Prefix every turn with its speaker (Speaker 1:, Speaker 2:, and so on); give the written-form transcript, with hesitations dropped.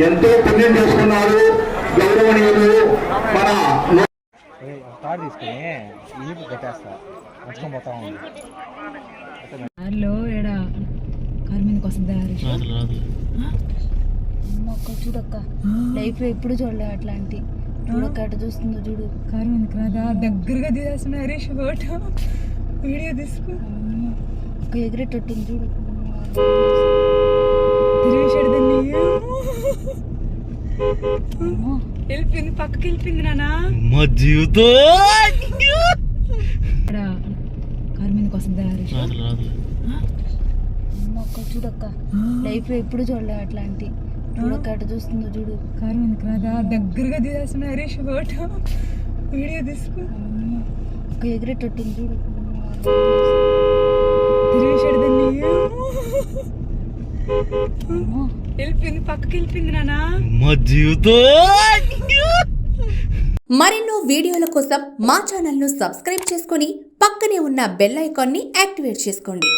Speaker 1: ఎంతో పుణ్యం చేసుకున్నారు గౌరవనీయులు మన
Speaker 2: కార్ తీసుకుని ఈపు కట్టేస్తా నడుచుకొని పోతా ఉంది
Speaker 3: కార్లో ఏడ కారు మీదకి వస్తుందా అక్క చూడక్క లైఫ్ లో ఎప్పుడు చూడలే అట్లాంటి చూడక్క అట్లా చూస్తుందో చూడు కారు మీదకి రాదా దగ్గరగా తీసేస్తున్నా హరీష్ ఫోటో వీడియో తీసుకో ఒక ఎగిరేటట్టుంది చూడు తిరిగేసాడు దాన్ని వెళ్ళిపోయింది పక్కకి వెళ్ళిపోయింది నానా
Speaker 2: మా జీవితం
Speaker 3: కారు మీదకి వస్తుందా హరీష్ అక్క చూడక్క లైఫ్ లో ఎప్పుడు చూడలే అట్లాంటి చూడక్క అట్లా చూస్తుందో చూడు కారు మీదకి రాదా దగ్గరగా తీసేస్తున్నా హరీష్ ఫోటో వీడియో తీసుకో ఒక ఎగిరేటట్టుంది చూడు తిరిగేసాడు దాన్ని వెళ్ళిపోయింది పక్కకి వెళ్ళిపోయింది నానా
Speaker 2: మా జీవితం.
Speaker 4: మరెన్నో వీడియోల కోసం మా ఛానల్ను సబ్స్క్రైబ్ చేసుకొని పక్కనే ఉన్న బెల్ ఐకాన్ని యాక్టివేట్ చేసుకోండి.